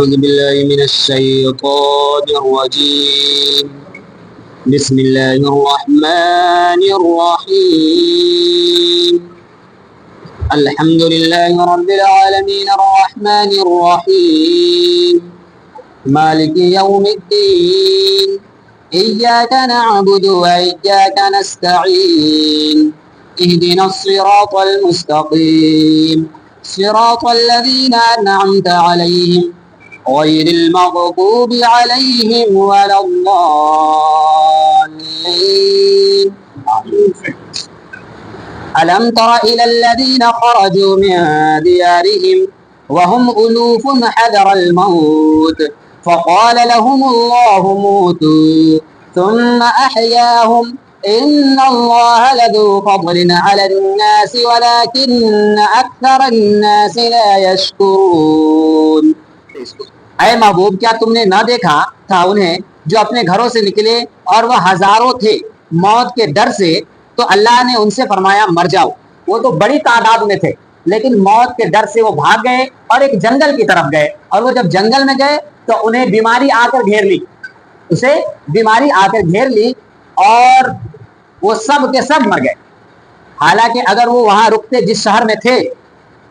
أعوذ بالله من الشيطان الرجيم بسم الله الرحمن الرحيم الحمد لله رب العالمين الرحمن الرحيم مالك يوم الدين إياك نعبد وإياك نستعين اهدنا الصراط المستقيم صراط الذين أنعمت عليهم غير المغضوب عليهم ولا الضالين ألم تر إلى الذين خرجوا من ديارهم وهم ألوف حذر الموت فقال لهم الله موتوا ثم أحياهم إن الله لذو فضل على الناس ولكن أكثر الناس لا يشكرون. اے محبوب کیا تم نے نہ دیکھا تھا انہیں جو اپنے گھروں سے نکلے اور وہ ہزاروں تھے موت کے ڈر سے تو اللہ نے ان سے فرمایا مر جاؤ. وہ تو بڑی تعداد میں تھے لیکن موت کے ڈر سے وہ بھاگ گئے اور ایک جنگل کی طرف گئے اور وہ جب جنگل میں گئے تو انہیں بیماری آ کر گھیر لی اور وہ سب کے سب مر گئے. حالانکہ اگر وہ وہاں رکتے جس شہر میں تھے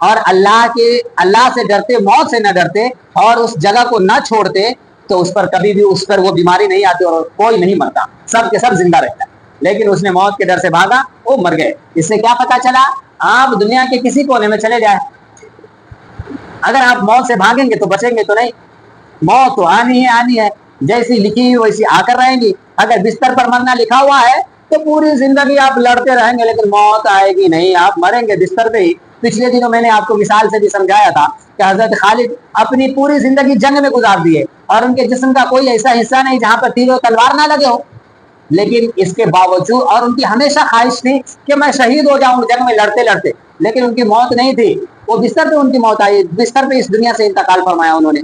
اور اللہ سے ڈرتے موت سے نہ ڈرتے اور اس جگہ کو نہ چھوڑتے تو اس پر کبھی بھی اس پر وہ بیماری نہیں آتی اور کوئی نہیں مرتا, سب کے سب زندہ رہتا. لیکن اس نے موت کے ڈر سے بھاگا, وہ مر گئے. اس سے کیا پتا چلا؟ آپ دنیا کے کسی کونے میں چلے جائیں, اگر آپ موت سے بھاگیں گے تو بچیں گے تو نہیں. موت تو آنی ہے جیسی لکھی ہوئی ویسی آ کر رہیں گی. اگر بستر پر مرنا لکھا ہوا ہے تو پوری زندگی آپ لڑتے رہیں گے لیکن موت آئے گی نہیں, آپ مریں گے بستر پہ ہی. پچھلے دنوں میں نے آپ کو مثال سے بھی سمجھایا تھا کہ حضرت خالد اپنی پوری زندگی جنگ میں گزار دیے اور ان کے جسم کا کوئی ایسا حصہ نہیں جہاں پر تیر و تلوار نہ لگے ہو, لیکن اس کے باوجود اور ان کی ہمیشہ خواہش تھی کہ میں شہید ہو جاؤں جنگ میں لڑتے لڑتے, لیکن ان کی موت نہیں تھی. وہ بستر پہ ان کی موت آئی, بستر پہ اس دنیا سے انتقال فرمایا انہوں نے.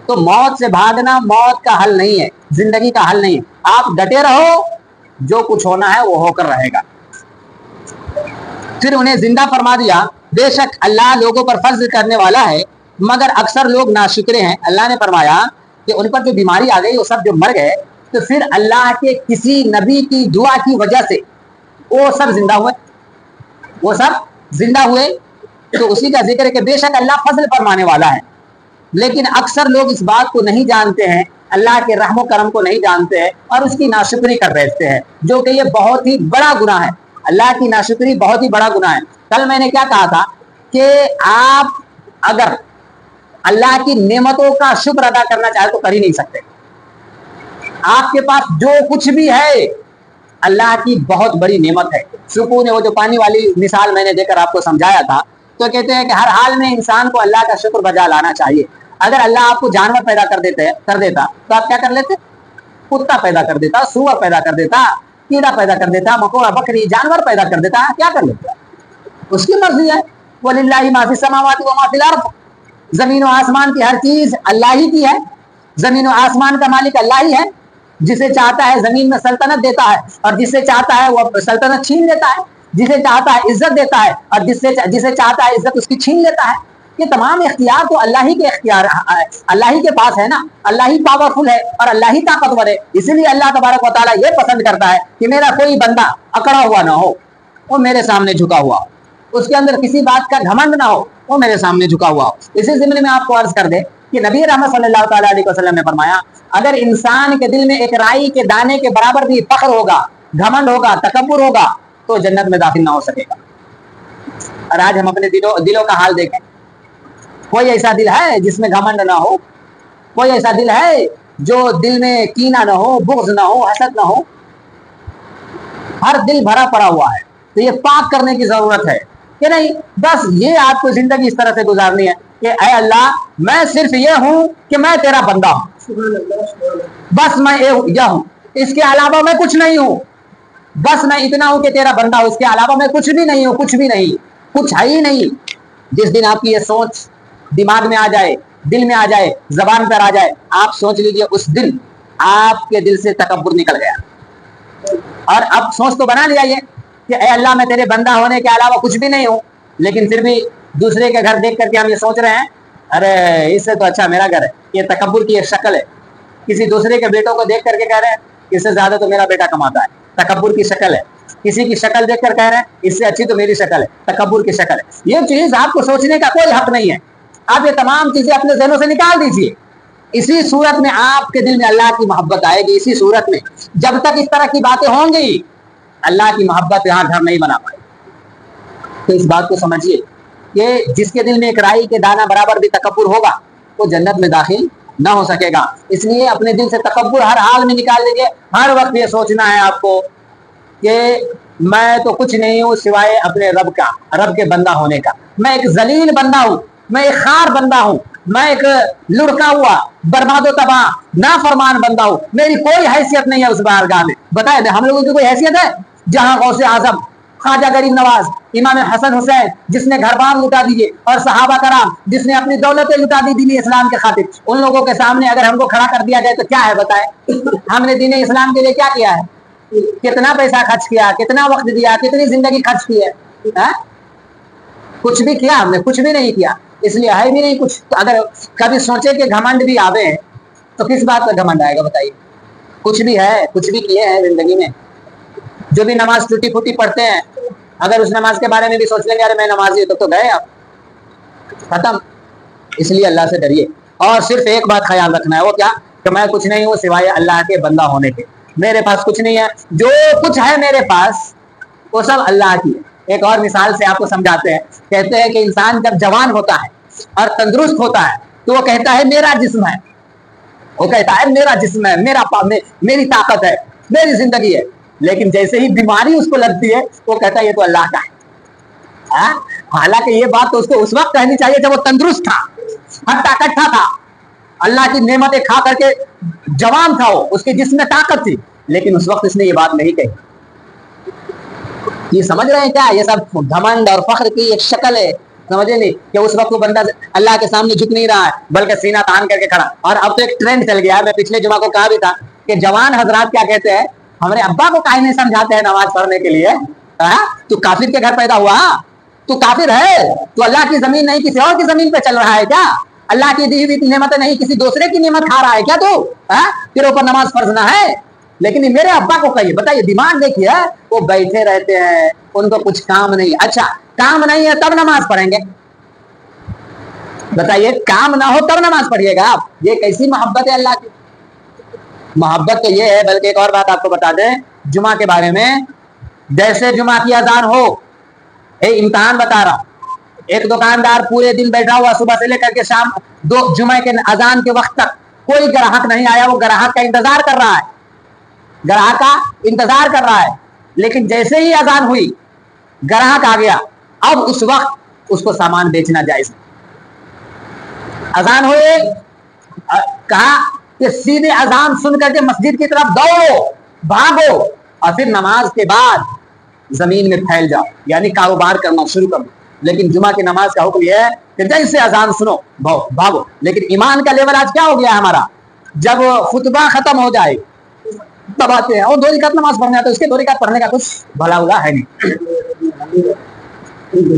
تو موت سے بھاگنا موت کا حل نہیں ہے, زندگی کا حل نہیں ہے. آپ ڈٹے رہو, جو کچھ ہونا ہے وہ ہو کر رہے گا. پھر انہیں زندہ فرما دیا. بے شک اللہ لوگوں پر فضل کرنے والا ہے مگر اکثر لوگ ناشکرے ہیں. اللہ نے فرمایا کہ ان پر جو بیماری آ گئی وہ سب جو مر گئے تو پھر اللہ کے کسی نبی کی دعا کی وجہ سے وہ سب زندہ ہوئے. تو اسی کا ذکر ہے کہ بے شک اللہ فضل فرمانے والا ہے, لیکن اکثر لوگ اس بات کو نہیں جانتے ہیں, اللہ کے رحم و کرم کو نہیں جانتے ہیں اور اس کی ناشکری کر بیٹھتے ہیں, جو کہ یہ بہت ہی بڑا گناہ ہے. اللہ کی ناشکری بہت ہی بڑا گناہ ہے. کل میں نے کیا کہا تھا کہ آپ اگر اللہ کی نعمتوں کا شکر ادا کرنا چاہے تو کر ہی نہیں سکتے. آپ کے پاس جو کچھ بھی ہے اللہ کی بہت بڑی نعمت ہے. سکون ہے, وہ جو پانی والی مثال میں نے دے کر آپ کو سمجھایا تھا, تو کہتے ہیں کہ ہر حال میں انسان کو اللہ کا شکر بجا لانا چاہیے. اگر اللہ آپ کو جانور پیدا کر دیتا تو آپ کیا کر لیتے؟ کتا پیدا کر دیتا, سور پیدا کر دیتا, کیڑا پیدا کر دیتا, مکوڑا بکری جانور پیدا کر دیتا, کیا کر لیتا؟ اس کی مرضی ہے. وَلِلَّهِ مَا فِي السَّمَاوَاتِ وَمَا فِي الْأَرْضِ, زمین و آسمان کی ہر چیز اللہ ہی کی ہے. زمین و آسمان کا مالک اللہ ہی ہے. جسے چاہتا ہے زمین میں سلطنت دیتا ہے اور جسے چاہتا ہے وہ سلطنت چھین لیتا ہے. جسے چاہتا ہے عزت دیتا ہے اور جسے چاہتا ہے عزت اس کی چھین لیتا ہے. یہ تمام اختیار تو اللہ ہی کے اختیار اللہ ہی کے پاس ہے نا. اللہ ہی پاورفل ہے اور اللہ ہی طاقتور ہے. اسی لیے اللہ تبارک و تعالیٰ یہ پسند کرتا ہے کہ میرا کوئی بندہ اکڑا ہوا نہ ہو, وہ میرے سامنے جھکا ہوا ہو, اس کے اندر کسی بات کا گھمنڈ نہ ہو, وہ میرے سامنے جھکا ہوا ہو. اسی ضمن میں آپ کو عرض کر دیں کہ نبی رحمت صلی اللہ تعالیٰ علیہ وسلم نے فرمایا اگر انسان کے دل میں ایک رائی کے دانے کے برابر بھی فخر ہوگا, گھمنڈ ہوگا, تکبر ہوگا تو جنت میں داخل نہ ہو سکے گا. اور آج ہم اپنے دلوں کا حال دیکھیں. کوئی ایسا دل ہے جس میں گھمنڈ نہ ہو؟ کوئی ایسا دل ہے جو دل میں کینہ نہ ہو, بغض نہ ہو, حسد نہ ہو؟ ہر دل بھرا پڑا ہوا ہے. تو یہ پاک کرنے کی ضرورت ہے کہ نہیں. بس یہ آپ کو زندگی اس طرح سے گزارنی ہے کہ اے اللہ میں صرف یہ ہوں کہ میں تیرا بندہ ہوں, بس میں یہ ہوں, اس کے علاوہ میں کچھ نہیں ہوں. بس میں اتنا ہوں کہ تیرا بندہ ہوں, اس کے علاوہ میں کچھ بھی نہیں ہوں, کچھ بھی نہیں, کچھ ہے ہی نہیں. جس دن آپ کی یہ سوچ دماغ میں آ جائے, دل میں آ جائے, زبان پر آ جائے, آپ سوچ لیجئے اس دن آپ کے دل سے تکبر نکل گیا. اور اب سوچ تو بنا لیا یہ کہ اے اللہ میں تیرے بندہ ہونے کے علاوہ کچھ بھی نہیں ہوں, لیکن پھر بھی دوسرے کے گھر دیکھ کر کے ہم یہ سوچ رہے ہیں ارے اس سے تو اچھا میرا گھر ہے. یہ تکبر کی ایک شکل ہے. کسی دوسرے کے بیٹوں کو دیکھ کر کے کہہ رہے ہیں اس سے زیادہ تو میرا بیٹا کماتا ہے. تکبر کی شکل ہے. کسی کی شکل دیکھ کر کہہ رہے ہیں اس سے اچھی تو میری شکل ہے. تکبر کی شکل ہے. یہ چیز آپ کو سوچنے کا کوئی حق نہیں ہے. آپ یہ تمام چیزیں اپنے ذہنوں سے نکال دیجیے. اسی صورت میں آپ کے دل میں اللہ کی محبت آئے گی. اسی صورت میں جب تک اس طرح کی باتیں ہوں گی اللہ کی محبت یہاں گھر نہیں بنا پائے. تو اس بات کو سمجھیے کہ جس کے دل میں ایک رائی کے دانہ برابر بھی تکبر ہوگا وہ جنت میں داخل نہ ہو سکے گا. اس لیے اپنے دل سے تکبر ہر حال میں نکال لیجیے. ہر وقت یہ سوچنا ہے آپ کو کہ میں تو کچھ نہیں ہوں سوائے اپنے رب کا, رب کے بندہ ہونے کا. میں ایک ذلیل بندہ ہوں, میں ایک خار بندہ ہوں, میں ایک لڑکا ہوا برباد و تباہ نافرمان بندہ ہوں. میری کوئی حیثیت نہیں ہے اس بارگاہ میں. بتائے ہم لوگوں کی کوئی حیثیت ہے جہاں غوث اعظم, خواجہ غریب نواز, امام حسن حسین جس نے گھر بار لٹا دیے, اور صحابہ کرام جس نے اپنی دولتیں لٹا دی دین اسلام کے خاطر, ان لوگوں کے سامنے اگر ہم کو کھڑا کر دیا جائے تو کیا ہے بتائے؟ ہم نے دین اسلام کے لیے کیا کیا ہے؟ کتنا پیسہ خرچ کیا, کتنا وقت دیا, کتنی زندگی خرچ کی ہے؟ کچھ بھی کیا ہم نے؟ کچھ بھی نہیں کیا. اس لیے ہے بھی نہیں کچھ. اگر کبھی سوچے کہ گھمنڈ بھی آوے تو کس بات کا گھمنڈ آئے گا بتائیے؟ کچھ بھی ہے, کچھ بھی کیے ہیں زندگی میں. جو بھی نماز ٹوٹی پھوٹی پڑھتے ہیں اگر اس نماز کے بارے میں بھی سوچ لیں گے ارے میں نمازی ہوں تو گئے آپ, ختم. اس لیے اللہ سے ڈریے. اور صرف ایک بات خیال رکھنا ہے, وہ کیا کہ میں کچھ نہیں ہوں سوائے اللہ کے بندہ ہونے کے. میرے پاس کچھ نہیں ہے, جو کچھ ہے میرے پاس وہ سب اللہ کی ہے. ایک اور مثال سے آپ کو سمجھاتے ہیں. کہتے ہیں کہ انسان جب جوان ہوتا ہے اور تندرست ہوتا ہے تو وہ کہتا ہے میرا جسم ہے, وہ کہتا ہے میرا جسم ہے, میری طاقت ہے, میری زندگی ہے. لیکن جیسے ہی بیماری اس کو لگتی ہے وہ کہتا ہے یہ تو اللہ کا ہے. حالانکہ یہ بات تو اس کو اس وقت کہنی چاہیے جب وہ تندرست تھا, ہٹا کٹھا تھا, اللہ کی نعمتیں کھا کر کے جوان تھا, وہ اس کے جسم میں طاقت تھی. لیکن اس وقت اس نے یہ بات نہیں کہی. یہ سمجھ رہے ہیں کیا؟ یہ سب گھمنڈ اور فخر کی ایک شکل ہے. سمجھے نہیں کہ اس وقت وہ بندہ اللہ کے سامنے جھک نہیں رہا ہے بلکہ سینہ تان کر کے کھڑا. اور اب تو ایک ٹرینڈ چل گیا ہے. میں پچھلے جمعہ کو کہا بھی تھا کہ جوان حضرات کیا کہتے ہیں, ہمارے ابا کو کہیں نہیں سمجھاتے ہیں نماز پڑھنے کے لیے. تو کافر کے گھر پیدا ہوا, تو کافر ہے, تو اللہ کی زمین نہیں کسی اور کی زمین پہ چل رہا ہے کیا؟ اللہ کی دی ہوئی نعمتیں نہیں کسی دوسرے کی نعمت کھا رہا ہے کیا تو؟ پھر اوپر نماز فرض نہ ہے. لیکن میرے ابا کو کہیے, بتائیے دماغ دیکھیے, وہ بیٹھے رہتے ہیں, ان کو کچھ کام نہیں. اچھا کام نہیں ہے تب نماز پڑھیں گے؟ بتائیے کام نہ ہو تب نماز پڑھیے گا آپ؟ یہ کیسی محبت ہے اللہ کی؟ محبت تو یہ ہے. بلکہ ایک اور بات آپ کو بتا دیں جمعہ کے بارے میں. جیسے جمعہ کی اذان ہو, ایک امتحان بتا رہا ہوں, ایک دکاندار پورے دن بیٹھا ہوا صبح سے لے کر کے شام جمعہ کے اذان کے وقت تک کوئی گراہک نہیں آیا, وہ گراہک کا انتظار کر رہا ہے, گراہک کا انتظار کر رہا ہے. لیکن جیسے ہی اذان ہوئی گراہک آ گیا, اب اس وقت اس کو سامان بیچنا جائز. اذان ہوئے, کہا کہ سیدھے اذان سن کر کے مسجد کی طرف دوڑو, بھاگو, اور پھر نماز کے بعد زمین میں پھیل جاؤ, یعنی کاروبار کرنا شروع کرو. لیکن جمعہ کی نماز کا حکم یہ ہے کہ جیسے اذان سنو بھاگو. لیکن ایمان کا لیول آج کیا ہو گیا ہے ہمارا؟ جب خطبہ ختم ہو جائے تب آتے ہیں, اور 2 رکعت نماز پڑھنا ہے تو اس کے 2 رکعت پڑھنے کا کچھ بھلا ہوا ہے نہیں.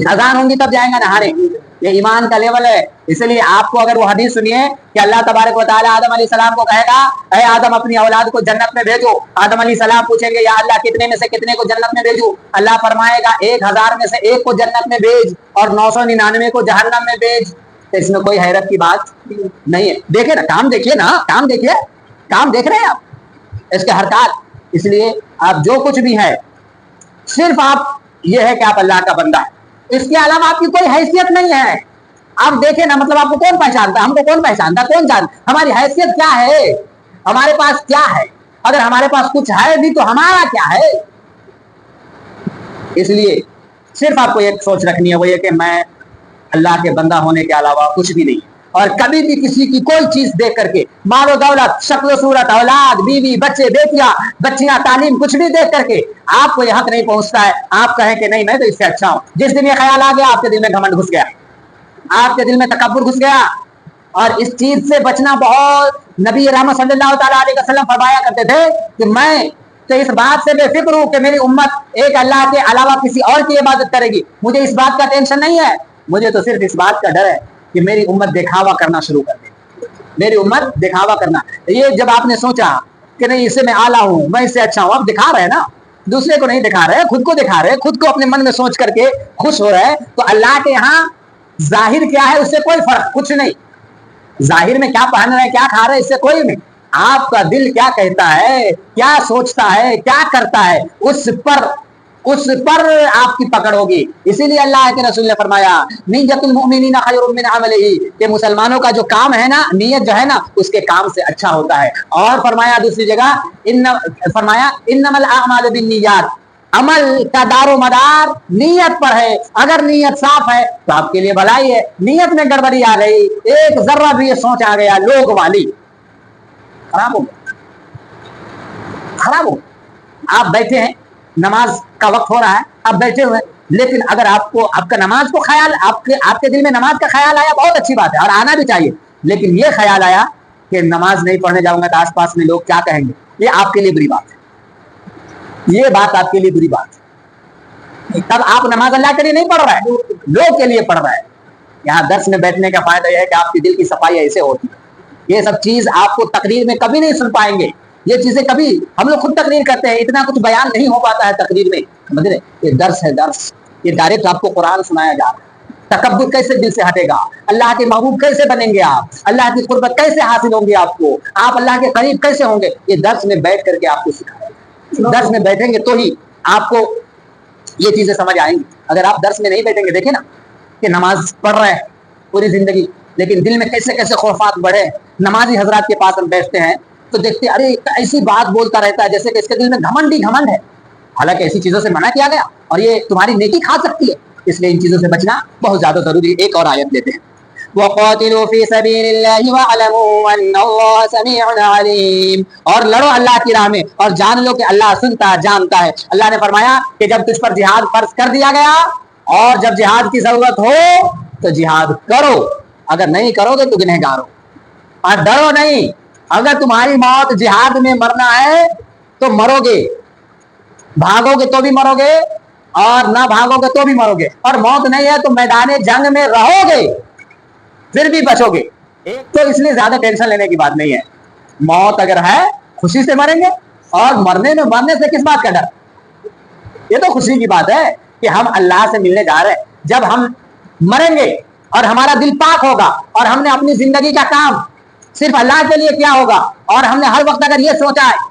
اذان ہوں گی تب جائیں گا نہانے. یہ ایمان کا لیول ہے. اس لیے آپ کو اگر وہ حدیث سنیے کہ اللہ تبارک و تعالیٰ آدم علیہ السلام کو کہے گا اے آدم اپنی اولاد کو جنت میں بھیجو. آدم علیہ السلام پوچھیں گے یا اللہ کتنے میں سے کتنے کو جنت میں بھیجو؟ اللہ فرمائے گا 1000 میں سے 1 کو جنت میں بھیج اور 999 کو جہنم میں بھیج. تو اس میں کوئی حیرت کی بات نہیں ہے. دیکھیں نا, کام دیکھیے نا, کام دیکھیے, کام دیکھ رہے ہیں آپ اس کے حرکات. اس لیے آپ جو کچھ بھی ہے صرف آپ یہ ہے کہ آپ اللہ کا بندہ ہے, اس کے علاوہ آپ کی کوئی حیثیت نہیں ہے. آپ دیکھیں نا, مطلب آپ کو کون پہچانتا ہے؟ ہم کو کون پہچانتا, کون جانتا ہماری حیثیت کیا ہے, ہمارے پاس کیا ہے؟ اگر ہمارے پاس کچھ ہے بھی تو ہمارا کیا ہے؟ اس لیے صرف آپ کو ایک سوچ رکھنی ہے, وہ یہ کہ میں اللہ کے بندہ ہونے کے علاوہ کچھ بھی نہیں. اور کبھی بھی کسی کی کوئی چیز دیکھ کر کے, مال و دولت, شکل و صورت, اولاد, بیوی, بچے, بچیاں, تعلیم, کچھ بھی دیکھ کر کے آپ کو یہ حق نہیں پہنچتا ہے آپ کہیں کہ نہیں میں تو اس سے اچھا ہوں. جس دن یہ خیال آ گیا آپ کے دل میں گھمنڈ گھس گیا, آپ کے دل میں تکبر گھس گیا. اور اس چیز سے بچنا بہت, نبی رحمت صلی اللہ تعالیٰ علیہ وسلم فرمایا کرتے تھے کہ میں تو اس بات سے بے فکر ہوں کہ میری امت ایک اللہ کے علاوہ کسی اور کی عبادت کرے گی. مجھے اس بات کا ٹینشن نہیں ہے, مجھے تو صرف اس بات کا ڈر ہے کہ میری امت دکھاوا کرنا شروع کر دے, میری امت دکھاوا کرنا. یہ جب آپ نے سوچا کہ نہیں اس سے میں اعلیٰ ہوں, میں اس سے اچھا ہوں, آپ دکھا رہے ہیں نا, دوسرے کو نہیں دکھا رہے, خود کو دکھا رہے, خود کو اپنے من میں سوچ کر کے خوش ہو رہے, تو اللہ کے یہاں ظاہر کیا ہے اس سے کوئی فرق کچھ نہیں. ظاہر میں کیا پہن رہے ہیں, کیا کھا رہے ہیں, اس سے کوئی نہیں. آپ کا دل کیا کہتا ہے, کیا سوچتا ہے, کیا کرتا ہے, اس پر آپ کی پکڑ ہوگی. اسی لیے اللہ کے رسول نے فرمایا نیت المؤمنین خیر من عملہ, کہ مسلمانوں کا جو کام ہے نا, نیت جو ہے نا, اس کے کام سے اچھا ہوتا ہے. اور فرمایا دوسری جگہ فرمایا انما الاعمال بالنیات, عمل کا دار و مدار نیت پر ہے. اگر نیت صاف ہے تو آپ کے لیے بھلائی ہے, نیت میں گڑبڑی آ گئی, ایک ذرہ بھی یہ سوچ آ گیا لوگ والی, خراب ہو خراب ہو. آپ بیٹھے ہیں, نماز کا وقت ہو رہا ہے, آپ بیٹھے ہوئے, لیکن اگر آپ کا نماز کو خیال, آپ کے دل میں نماز کا خیال آیا, بہت اچھی بات ہے اور آنا بھی چاہیے, لیکن یہ خیال آیا کہ نماز نہیں پڑھنے جاؤں گا تو آس پاس میں لوگ کیا کہیں گے, یہ آپ کے لیے بری بات ہے, یہ بات آپ کے لیے بری بات ہے. تب آپ نماز اللہ کے لیے نہیں پڑھ رہا ہے, لوگ کے لیے پڑھ رہا ہے. یہاں درس میں بیٹھنے کا فائدہ یہ ہے کہ آپ کی دل کی صفائی ایسے ہوتی ہے. یہ سب چیز آپ کو تقریر میں کبھی نہیں سن پائیں گے, یہ چیزیں کبھی ہم لوگ خود تقریر کرتے ہیں, اتنا کچھ بیان نہیں ہو پاتا ہے تقریر میں, سمجھ رہے, یہ درس ہے, درس, یہ ڈائریکٹ آپ کو قرآن سنایا جا رہا ہے. تکبر کیسے دل سے ہٹے گا, اللہ کے محبوب کیسے بنیں گے آپ, اللہ کی قربت کیسے حاصل ہوں گی آپ کو, آپ اللہ کے قریب کیسے ہوں گے, یہ درس میں بیٹھ کر کے آپ کو سکھایا. درس میں بیٹھیں گے تو ہی آپ کو یہ چیزیں سمجھ آئیں گی. اگر آپ درس میں نہیں بیٹھیں گے, دیکھیں نا کہ نماز پڑھ رہے ہیں پوری زندگی, لیکن دل میں کیسے کیسے خوفات بڑھے. نمازی حضرات کے پاس ہم بیٹھتے ہیں تو دیکھتے ارے ایسی بات بولتا رہتا ہے جیسے کہ اس کے دل میں گھمنڈ ہی گھمنڈ ہے, حالانکہ ایسی چیزوں سے منع کیا گیا اور یہ تمہاری نیکی کھا سکتی ہے, اس لیے ان چیزوں سے بچنا بہت زیادہ ضروری ہے. ایک اور آیت لیتے ہیں, وَقَاتِلُوا فِي سَبِيلِ اللَّهِ وَاعْلَمُوا أَنَّ اللَّهَ سَمِيعٌ عَلِيمٌ, اور لڑو اللہ کی راہ میں اور جان لو کہ اللہ سنتا ہے, جانتا ہے. اللہ نے فرمایا کہ جب تجھ پر جہاد فرض کر دیا گیا اور جب جہاد کی ضرورت ہو تو جہاد کرو, اگر نہیں کرو گے تو گنہگار ہو. اور ڈرو نہیں, اگر تمہاری موت جہاد میں مرنا ہے تو مرو گے, بھاگو گے تو بھی مرو گے اور نہ بھاگو گے تو بھی مرو گے, اور موت نہیں ہے تو میدان جنگ میں رہو گے پھر بھی بچو گے. ایک تو اس لیے زیادہ ٹینشن لینے کی بات نہیں ہے, موت اگر ہے خوشی سے مریں گے, اور مرنے سے کس بات کا ڈر, یہ تو خوشی کی بات ہے کہ ہم اللہ سے ملنے جا رہے ہیں. جب ہم مریں گے اور ہمارا دل پاک ہوگا اور ہم نے اپنی زندگی کا کام صرف اللہ کے لیے کیا ہوگا, اور ہم نے ہر وقت اگر یہ سوچا ہے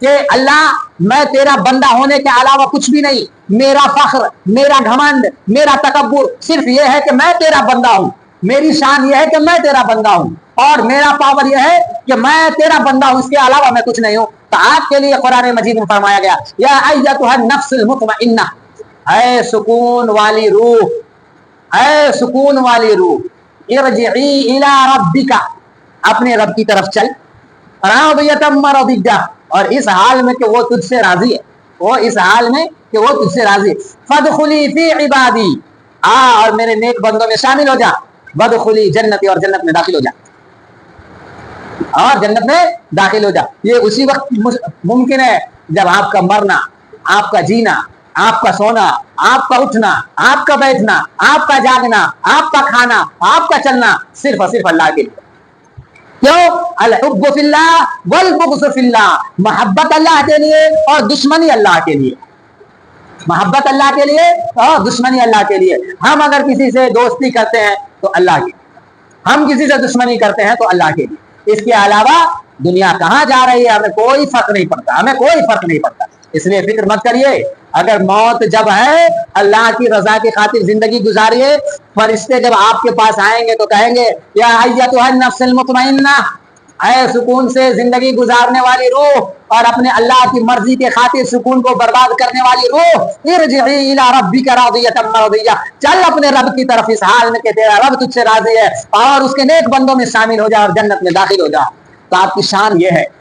کہ اللہ میں تیرا بندہ ہونے کے علاوہ کچھ بھی نہیں, میرا فخر, میرا گھمنڈ, میرا تکبر صرف یہ ہے کہ میں تیرا بندہ ہوں, میری شان یہ ہے کہ میں تیرا بندہ ہوں, اور میرا پاور یہ ہے کہ میں تیرا بندہ ہوں, اس کے علاوہ میں کچھ نہیں ہوں. تو آپ کے لیے قرآن مجید میں فرمایا گیا یا ایتھا النفس المطمئنہ, اے سکون والی روح, اے سکون والی روح, ارجعی الی ربک, اپنے رب کی طرف چل, راضیۃ مرضیہ, اور اس حال میں کہ وہ تجھ سے راضی ہے, وہ اس حال میں کہ وہ تجھ سے راضی ہے. فادخلی فی عبادی, اور میرے نیک بندوں میں شامل ہو جا, وادخلی جنتی, اور جنت میں داخل ہو جا, اور جنت میں داخل ہو جا. یہ اسی وقت ممکن ہے جب آپ کا مرنا, آپ کا جینا, آپ کا سونا, آپ کا اٹھنا, آپ کا بیٹھنا, آپ کا جاگنا, آپ کا کھانا, آپ کا چلنا صرف اور صرف اللہ کے لیے. کیوں؟ الحب فی اللہ والبغض فی اللہ, محبت اللہ کے لیے اور دشمنی اللہ کے لیے, محبت اللہ کے لیے اور دشمنی اللہ کے لیے. ہم اگر کسی سے دوستی کرتے ہیں تو اللہ کے لیے, ہم کسی سے دشمنی کرتے ہیں تو اللہ کے لیے. اس کے علاوہ دنیا کہاں جا رہی ہے ہمیں کوئی فرق نہیں پڑتا, ہمیں کوئی فرق نہیں پڑتا. اس لیے فکر مت کریے, اگر موت جب ہے اللہ کی رضا کی خاطر زندگی گزاریے. فرشتے جب آپ کے پاس آئیں گے تو کہیں گے یا ایتھا النفس المطمئنہ, اے سکون سے زندگی گزارنے والی روح اور اپنے اللہ کی مرضی کے خاطر سکون کو برباد کرنے والی روح, ارجعی الی ربک راضیۃ مرضیہ, چل اپنے رب کی طرف اس حال میں کہ تیرا رب تجھ سے راضی ہے, اور اس کے نیک بندوں میں شامل ہو جا اور جنت میں داخل ہو جا. تو آپ کی شان یہ ہے